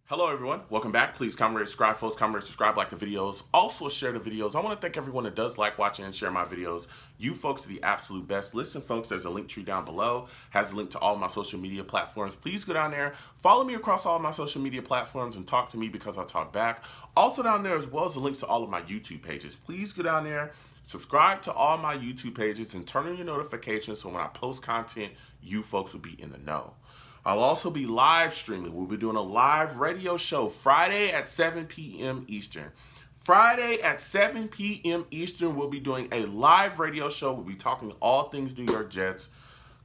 Hello everyone, welcome back. Please comment, rate, subscribe, folks. Comment, rate, subscribe, like the videos. Also share the videos. I want to thank everyone that does like, watching, and share my videos. You folks are the absolute best. Listen, folks, there's a link tree down below. Has a link to all of my social media platforms. Please go down there, follow me across all of my social media platforms, and talk to me because I'll talk back. Also down there as well as the links to all of my YouTube pages. Please go down there, subscribe to all my YouTube pages, and turn on your notifications so when I post content, you folks will be in the know. I'll also be live streaming. We'll be doing a live radio show Friday at 7 p.m. Eastern. Friday at 7 p.m. Eastern, we'll be doing a live radio show. We'll be talking all things New York Jets.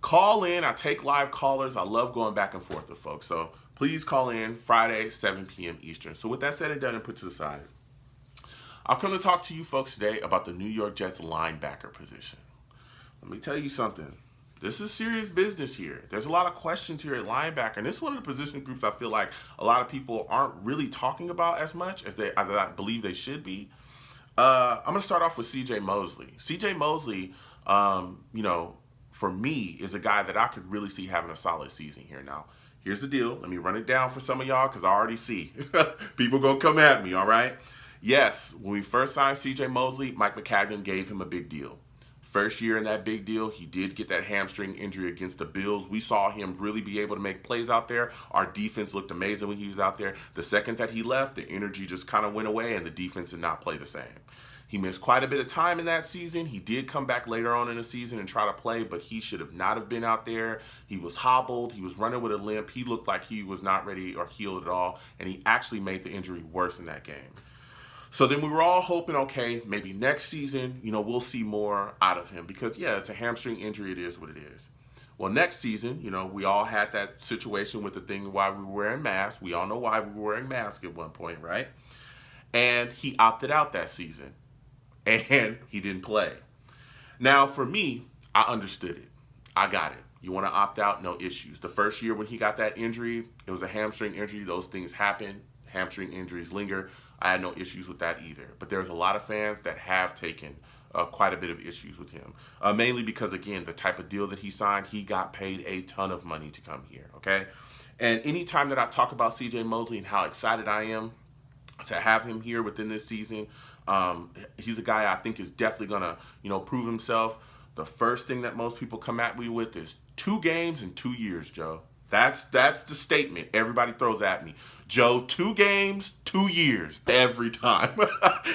Call in. I take live callers. I love going back and forth with folks. So please call in Friday, 7 p.m. Eastern. So with that said and done and put to the side, I've come to talk to you folks today about the New York Jets linebacker position. Let me tell you something. This is serious business here. There's a lot of questions here at linebacker, and this is one of the position groups I feel like a lot of people aren't really talking about as much as I believe they should be. I'm going to start off with C.J. Mosley. C.J. Mosley, for me, is a guy that I could really see having a solid season here. Now, here's the deal. Let me run it down for some of y'all because I already see people going to come at me, all right? Yes, when we first signed C.J. Mosley, Mike McCagnon gave him a big deal. First year in that big deal, he did get that hamstring injury against the Bills. We saw him really be able to make plays out there. Our defense looked amazing when he was out there. The second that he left, the energy just kind of went away and the defense did not play the same. He missed quite a bit of time in that season. He did come back later on in the season and try to play, but he should have not have been out there. He was hobbled. He was running with a limp. He looked like he was not ready or healed at all, and he actually made the injury worse in that game. So then we were all hoping, okay, maybe next season, we'll see more out of him because, yeah, it's a hamstring injury. It is what it is. Well, next season, we all had that situation with the thing why we were wearing masks. We all know why we were wearing masks at one point, right? And he opted out that season, and he didn't play. Now, for me, I understood it. I got it. You want to opt out, no issues. The first year when he got that injury, it was a hamstring injury. Those things happen. Hamstring injuries linger. I had no issues with that either. But there's a lot of fans that have taken quite a bit of issues with him. Mainly because, again, the type of deal that he signed, he got paid a ton of money to come here, okay? And anytime that I talk about C.J. Mosley and how excited I am to have him here within this season, he's a guy I think is definitely going to, prove himself. The first thing that most people come at me with is 2 games in 2 years, Joe. That's the statement everybody throws at me. Joe, 2 games, 2 years, every time.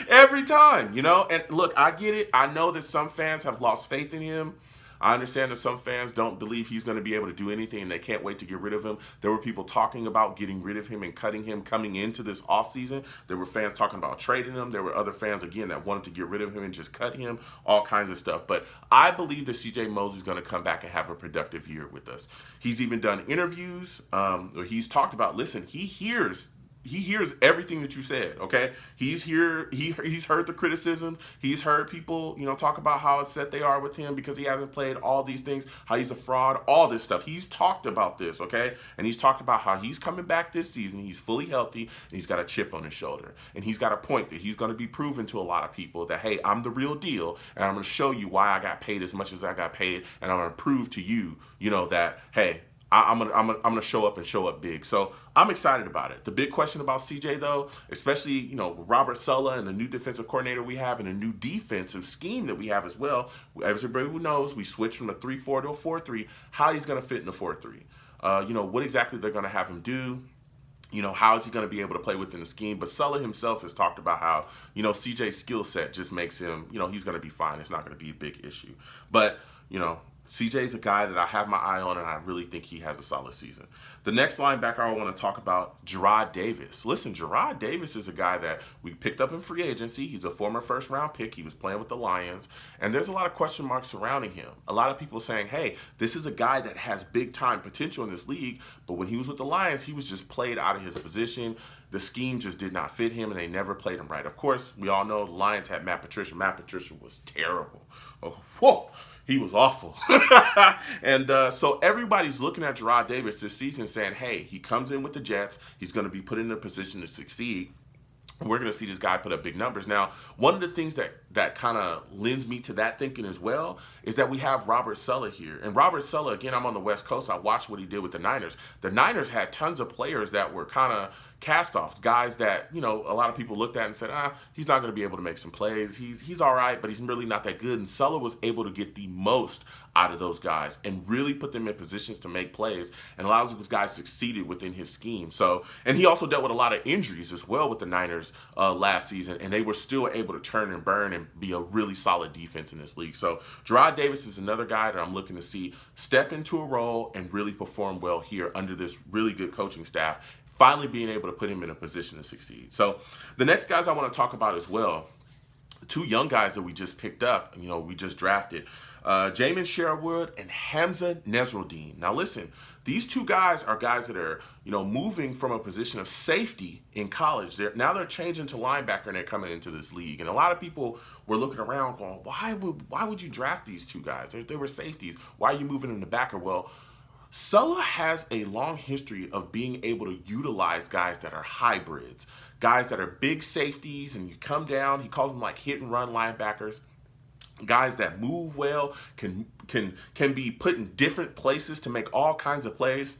Every time, And look, I get it. I know that some fans have lost faith in him. I understand that some fans don't believe he's going to be able to do anything and they can't wait to get rid of him. There were people talking about getting rid of him and cutting him coming into this offseason. There were fans talking about trading him. There were other fans, again, that wanted to get rid of him and just cut him, all kinds of stuff. But I believe that C.J. Mosley's going to come back and have a productive year with us. He's even done interviews where he's talked about, listen, he hears everything that you said, okay? He's heard the criticism. He's heard people, talk about how upset they are with him because he hasn't played, all these things, how he's a fraud, all this stuff. He's talked about this, okay? And he's talked about how he's coming back this season. He's fully healthy, and he's got a chip on his shoulder. And he's got a point that he's going to be proven to a lot of people that, hey, I'm the real deal, and I'm going to show you why I got paid as much as I got paid, and I'm going to prove to you, that, hey, I'm gonna show up and show up big. So I'm excited about it. The big question about CJ though, especially Robert Saleh and the new defensive coordinator we have and a new defensive scheme that we have as well. As everybody knows, we switched from a 3-4 to a 4-3. How he's gonna fit in the 4-3? What exactly they're gonna have him do? How is he going to be able to play within the scheme? But Saleh himself has talked about how, CJ's skill set just makes him, he's going to be fine. It's not going to be a big issue. But, CJ's a guy that I have my eye on, and I really think he has a solid season. The next linebacker I want to talk about, Jarrad Davis. Listen, Jarrad Davis is a guy that we picked up in free agency. He's a former first-round pick. He was playing with the Lions, and there's a lot of question marks surrounding him. A lot of people saying, hey, this is a guy that has big-time potential in this league, but when he was with the Lions, he was just played out of his position. The scheme just did not fit him, and they never played him right. Of course, we all know the Lions had Matt Patricia. Matt Patricia was terrible. Oh, whoa. He was awful. And so everybody's looking at Jarrad Davis this season saying, hey, he comes in with the Jets. He's going to be put in a position to succeed. We're going to see this guy put up big numbers. Now, one of the things that kind of lends me to that thinking as well is that we have Robert Saleh here. And Robert Saleh, again, I'm on the West Coast. I watched what he did with the Niners. The Niners had tons of players that were kind of, cast-offs, guys that, you know, a lot of people looked at and said, he's not going to be able to make some plays. He's all right, but he's really not that good. And Sulla was able to get the most out of those guys and really put them in positions to make plays, and a lot of those guys succeeded within his scheme. So, and he also dealt with a lot of injuries as well with the Niners last season, and they were still able to turn and burn and be a really solid defense in this league. So Jarrad Davis is another guy that I'm looking to see step into a role and really perform well here under this really good coaching staff, finally being able to put him in a position to succeed. So the next guys I want to talk about as well, two young guys that we just picked up, you know, we just drafted, Jamin Sherwood and Hamza Nesruddin. Now listen, these two guys are guys that are, you know, moving from a position of safety in college. Now they're changing to linebacker and they're coming into this league. And a lot of people were looking around going, why would you draft these two guys? They were safeties. Why are you moving them to backer? Well, Sulla has a long history of being able to utilize guys that are hybrids, guys that are big safeties, and you come down, he calls them like hit and run linebackers, guys that move well, can be put in different places to make all kinds of plays.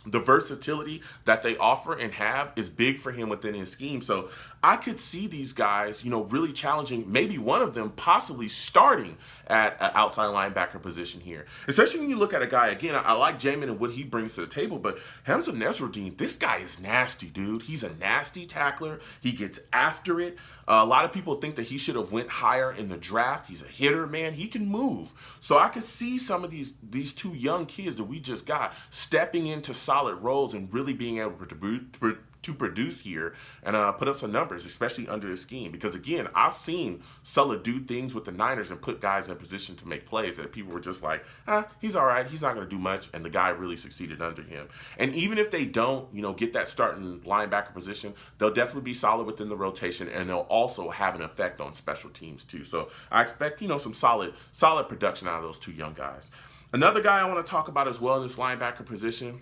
The versatility that they offer and have is big for him within his scheme. So I could see these guys, you know, really challenging, maybe one of them possibly starting at an outside linebacker position here. Especially when you look at a guy, again, I like Jamin and what he brings to the table, but Hamza Nesruddin, this guy is nasty, dude. He's a nasty tackler. He gets after it. A lot of people think that he should have went higher in the draft. He's a hitter, man. He can move. So I could see some of these two young kids that we just got stepping into solid roles and really being able to produce here and put up some numbers, especially under his scheme. Because again, I've seen Sulla do things with the Niners and put guys in position to make plays that people were just like, he's all right, he's not going to do much, and the guy really succeeded under him. And even if they don't, you know, get that starting linebacker position, they'll definitely be solid within the rotation, and they'll also have an effect on special teams too. So I expect, you know, some solid production out of those two young guys. Another guy I want to talk about as well in this linebacker position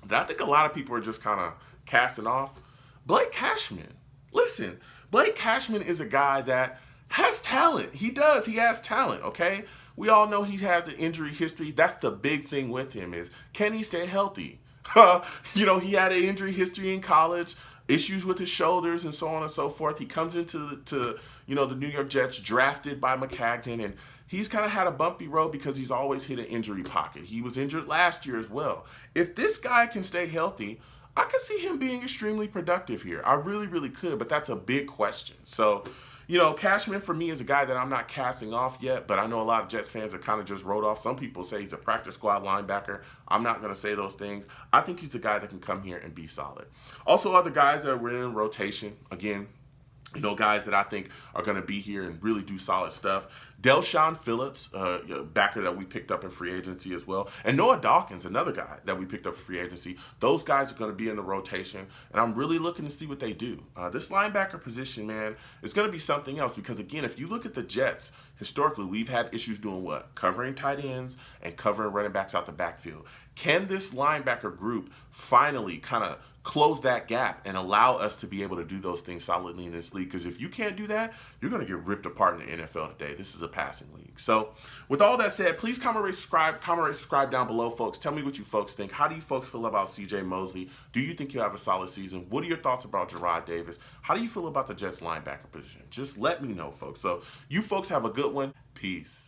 that I think a lot of people are just kind of casting off, Blake Cashman. Listen, Blake Cashman is a guy that has talent. He does. He has talent, okay? We all know he has an injury history. That's the big thing with him is, can he stay healthy? You know, he had an injury history in college, issues with his shoulders and so on and so forth. He comes into you know, the New York Jets, drafted by McCagnon, and he's kind of had a bumpy road because he's always hit an injury pocket. He was injured last year as well. If this guy can stay healthy, I could see him being extremely productive here. I really, really could, but that's a big question. So, you know, Cashman for me is a guy that I'm not casting off yet, but I know a lot of Jets fans have kind of just wrote off. Some people say he's a practice squad linebacker. I'm not going to say those things. I think he's a guy that can come here and be solid. Also, other guys that were in rotation, again, you know, guys that I think are going to be here and really do solid stuff. Del'Shawn Phillips, backer that we picked up in free agency as well. And Noah Dawkins, another guy that we picked up in free agency. Those guys are going to be in the rotation, and I'm really looking to see what they do. This linebacker position, man, is going to be something else because, again, if you look at the Jets, historically, we've had issues doing what? Covering tight ends and covering running backs out the backfield. Can this linebacker group finally kind of close that gap and allow us to be able to do those things solidly in this league? Because if you can't do that, you're going to get ripped apart in the NFL today. This is a passing league. So with all that said, please comment, rate, subscribe down below, folks. Tell me what you folks think. How do you folks feel about CJ Mosley? Do you think he'll have a solid season? What are your thoughts about Jarrad Davis? How do you feel about the Jets linebacker position? Just let me know, folks. So you folks have a good one. Peace.